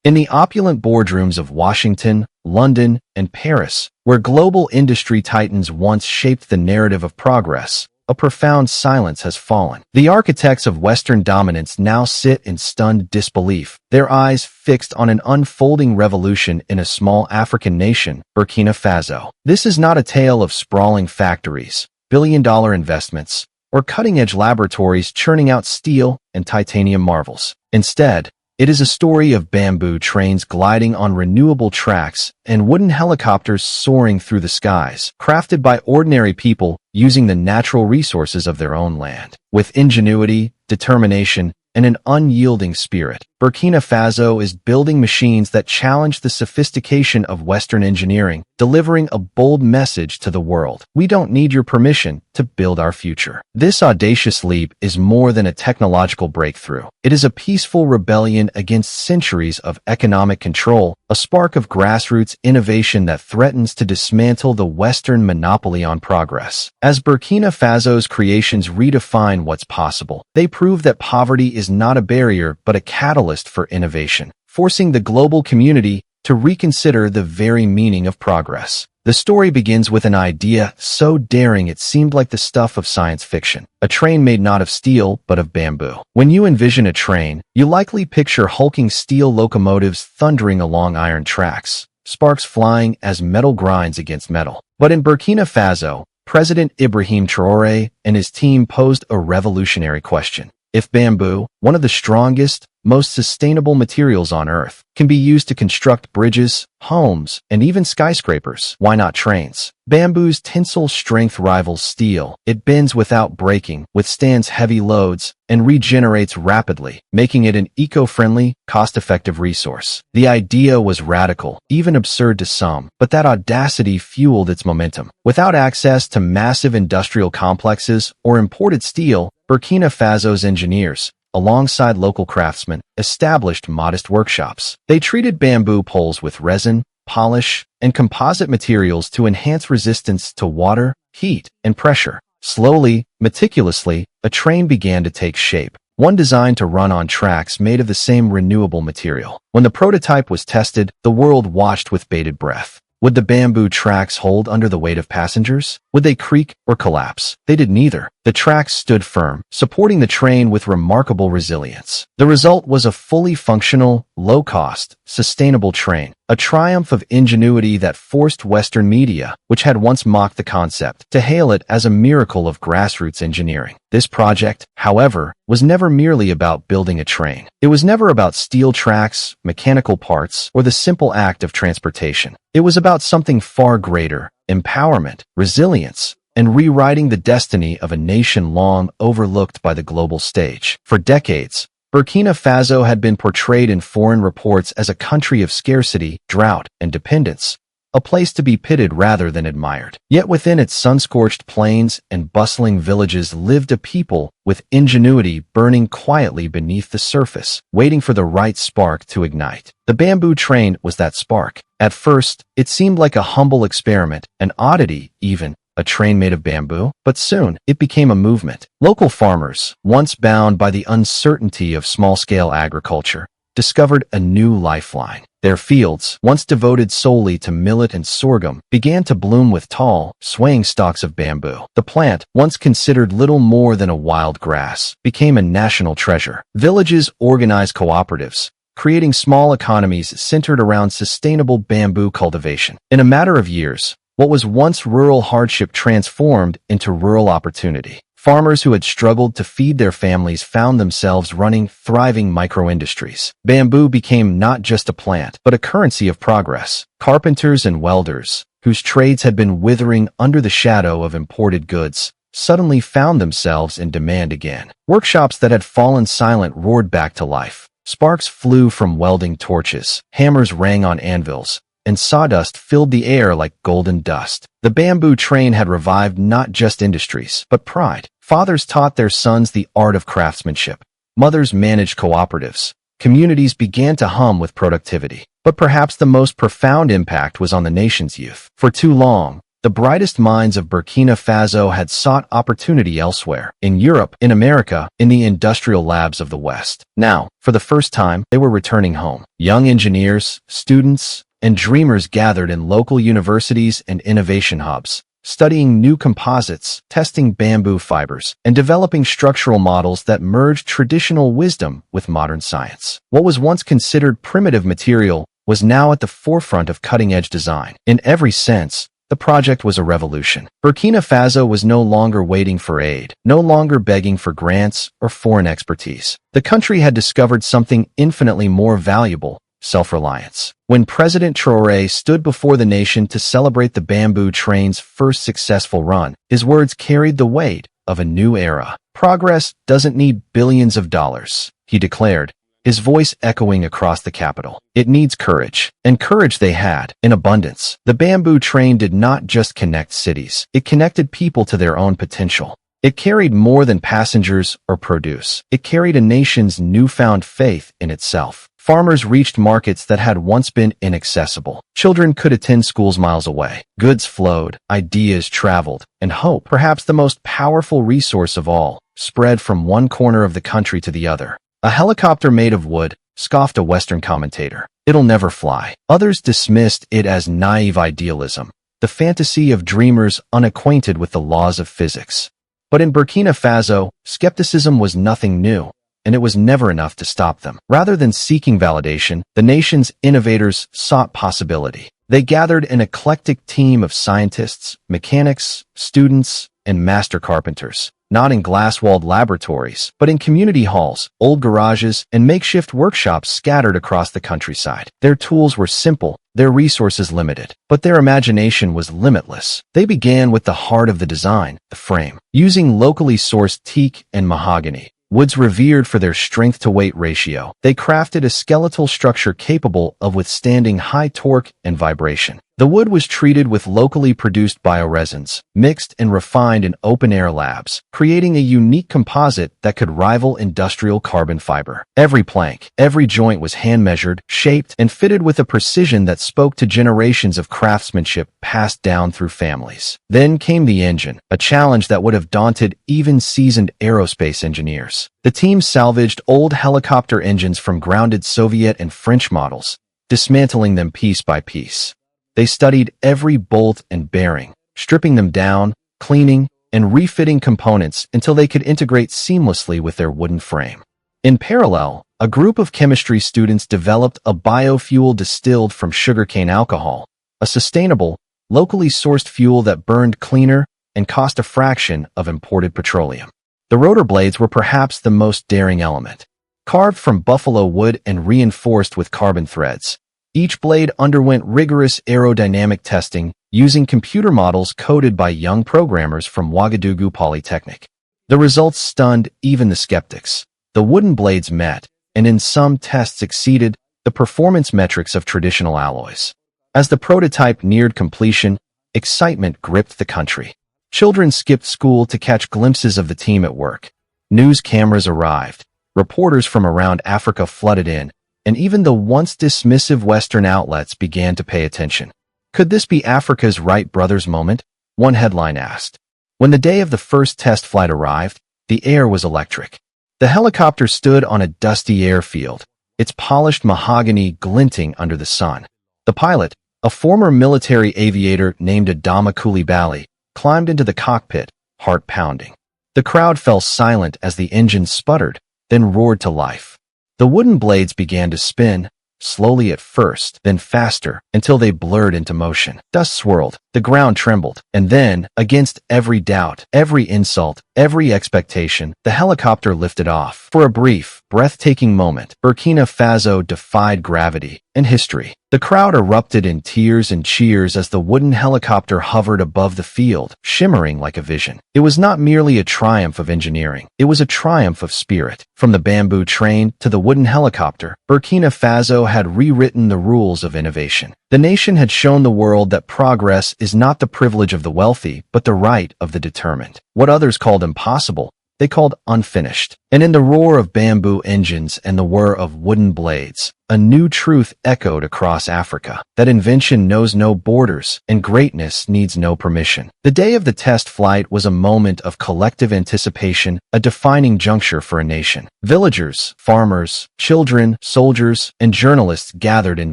In the opulent boardrooms of Washington, London, and Paris, where global industry titans once shaped the narrative of progress, a profound silence has fallen. The architects of Western dominance now sit in stunned disbelief, their eyes fixed on an unfolding revolution in a small African nation, Burkina Faso. This is not a tale of sprawling factories, billion-dollar investments, or cutting-edge laboratories churning out steel and titanium marvels. Instead, it is a story of bamboo trains gliding on renewable tracks and wooden helicopters soaring through the skies, crafted by ordinary people using the natural resources of their own land. With ingenuity, determination, and an unyielding spirit, Burkina Faso is building machines that challenge the sophistication of Western engineering, delivering a bold message to the world. We don't need your permission to build our future. This audacious leap is more than a technological breakthrough. It is a peaceful rebellion against centuries of economic control, a spark of grassroots innovation that threatens to dismantle the Western monopoly on progress. As Burkina Faso's creations redefine what's possible, they prove that poverty is not a barrier but a catalyst for innovation, forcing the global community to reconsider the very meaning of progress. The story begins with an idea so daring it seemed like the stuff of science fiction. A train made not of steel, but of bamboo. When you envision a train, you likely picture hulking steel locomotives thundering along iron tracks, sparks flying as metal grinds against metal. But in Burkina Faso, President Ibrahim Traoré and his team posed a revolutionary question. If bamboo, one of the strongest, most sustainable materials on Earth, can be used to construct bridges, homes, and even skyscrapers, why not trains? Bamboo's tensile strength rivals steel. It bends without breaking, withstands heavy loads, and regenerates rapidly, making it an eco-friendly, cost-effective resource. The idea was radical, even absurd to some, but that audacity fueled its momentum. Without access to massive industrial complexes or imported steel, Burkina Faso's engineers, alongside local craftsmen, established modest workshops. They treated bamboo poles with resin, polish, and composite materials to enhance resistance to water, heat, and pressure. Slowly, meticulously, a train began to take shape, one designed to run on tracks made of the same renewable material. When the prototype was tested, the world watched with bated breath. Would the bamboo tracks hold under the weight of passengers? Would they creak or collapse? They did neither. The tracks stood firm, supporting the train with remarkable resilience. The result was a fully functional, low-cost, sustainable train, a triumph of ingenuity that forced Western media, which had once mocked the concept, to hail it as a miracle of grassroots engineering. This project, however, was never merely about building a train. It was never about steel tracks, mechanical parts, or the simple act of transportation. It was about something far greater: empowerment, resilience, and rewriting the destiny of a nation long overlooked by the global stage. For decades, Burkina Faso had been portrayed in foreign reports as a country of scarcity, drought, and dependence, a place to be pitied rather than admired. Yet within its sun-scorched plains and bustling villages lived a people with ingenuity burning quietly beneath the surface, waiting for the right spark to ignite. The bamboo train was that spark. At first, it seemed like a humble experiment, an oddity even, a train made of bamboo, but soon it became a movement. Local farmers, once bound by the uncertainty of small-scale agriculture, discovered a new lifeline. Their fields, once devoted solely to millet and sorghum, began to bloom with tall, swaying stalks of bamboo. The plant, once considered little more than a wild grass, became a national treasure. Villages organized cooperatives, creating small economies centered around sustainable bamboo cultivation. In a matter of years, what was once rural hardship transformed into rural opportunity. Farmers who had struggled to feed their families found themselves running thriving micro-industries. Bamboo became not just a plant, but a currency of progress. Carpenters and welders, whose trades had been withering under the shadow of imported goods, suddenly found themselves in demand again. Workshops that had fallen silent roared back to life. Sparks flew from welding torches, hammers rang on anvils, and sawdust filled the air like golden dust. The bamboo train had revived not just industries, but pride. Fathers taught their sons the art of craftsmanship. Mothers managed cooperatives. Communities began to hum with productivity. But perhaps the most profound impact was on the nation's youth. For too long, The brightest minds of Burkina Faso had sought opportunity elsewhere, in Europe, in America, in the industrial labs of the West. Now, for the first time, they were returning home. Young engineers, students, and dreamers gathered in local universities and innovation hubs, studying new composites, testing bamboo fibers, and developing structural models that merged traditional wisdom with modern science. What was once considered primitive material was now at the forefront of cutting-edge design. In every sense, the project was a revolution. Burkina Faso was no longer waiting for aid, no longer begging for grants or foreign expertise. The country had discovered something infinitely more valuable: self-reliance. When President Traoré stood before the nation to celebrate the bamboo train's first successful run, his words carried the weight of a new era. "Progress doesn't need billions of dollars," he declared, his voice echoing across the capital. "It needs courage." And courage they had, in abundance. The bamboo train did not just connect cities. It connected people to their own potential. It carried more than passengers or produce. It carried a nation's newfound faith in itself. Farmers reached markets that had once been inaccessible. Children could attend schools miles away. Goods flowed, ideas traveled, and hope, perhaps the most powerful resource of all, spread from one corner of the country to the other. "A helicopter made of wood," scoffed a Western commentator. "It'll never fly." Others dismissed it as naive idealism, the fantasy of dreamers unacquainted with the laws of physics. But in Burkina Faso, skepticism was nothing new, and it was never enough to stop them. Rather than seeking validation, the nation's innovators sought possibility. They gathered an eclectic team of scientists, mechanics, students, and master carpenters, not in glass-walled laboratories, but in community halls, old garages, and makeshift workshops scattered across the countryside. Their tools were simple, their resources limited, but their imagination was limitless. They began with the heart of the design, the frame. Using locally sourced teak and mahogany, woods revered for their strength-to-weight ratio, they crafted a skeletal structure capable of withstanding high torque and vibration. The wood was treated with locally produced bioresins, mixed and refined in open-air labs, creating a unique composite that could rival industrial carbon fiber. Every plank, every joint was hand-measured, shaped, and fitted with a precision that spoke to generations of craftsmanship passed down through families. Then came the engine, a challenge that would have daunted even seasoned aerospace engineers. The team salvaged old helicopter engines from grounded Soviet and French models, dismantling them piece by piece. They studied every bolt and bearing, stripping them down, cleaning, and refitting components until they could integrate seamlessly with their wooden frame. In parallel, a group of chemistry students developed a biofuel distilled from sugarcane alcohol, a sustainable, locally sourced fuel that burned cleaner and cost a fraction of imported petroleum. The rotor blades were perhaps the most daring element. Carved from buffalo wood and reinforced with carbon threads, each blade underwent rigorous aerodynamic testing using computer models coded by young programmers from Ouagadougou Polytechnic. The results stunned even the skeptics. The wooden blades met, and in some tests exceeded, the performance metrics of traditional alloys. As the prototype neared completion, excitement gripped the country. Children skipped school to catch glimpses of the team at work. News cameras arrived. Reporters from around Africa flooded in, and even the once dismissive Western outlets began to pay attention. Could this be Africa's Wright brothers moment? One headline asked. When the day of the first test flight arrived, the air was electric. The helicopter stood on a dusty airfield, its polished mahogany glinting under the sun. The pilot, a former military aviator named Adama Coulibaly, climbed into the cockpit, heart pounding. The crowd fell silent as the engine sputtered, then roared to life. The wooden blades began to spin, slowly at first, then faster, until they blurred into motion. Dust swirled, the ground trembled, and then, against every doubt, every insult, every expectation, the helicopter lifted off. For a brief, breathtaking moment, Burkina Faso defied gravity and history. The crowd erupted in tears and cheers as the wooden helicopter hovered above the field, shimmering like a vision. It was not merely a triumph of engineering, it was a triumph of spirit. From the bamboo train to the wooden helicopter, Burkina Faso had rewritten the rules of innovation. The nation had shown the world that progress is not the privilege of the wealthy, but the right of the determined. What others called impossible, they called unfinished. And in the roar of bamboo engines and the whir of wooden blades, a new truth echoed across Africa, that invention knows no borders and greatness needs no permission. The day of the test flight was a moment of collective anticipation, a defining juncture for a nation. Villagers, farmers, children, soldiers, and journalists gathered in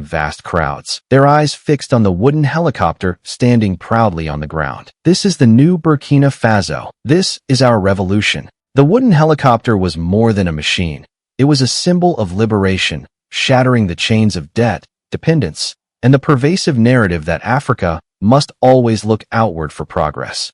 vast crowds, their eyes fixed on the wooden helicopter standing proudly on the ground. This is the new Burkina Faso. This is our revolution. The wooden helicopter was more than a machine. It was a symbol of liberation, shattering the chains of debt, dependence, and the pervasive narrative that Africa must always look outward for progress.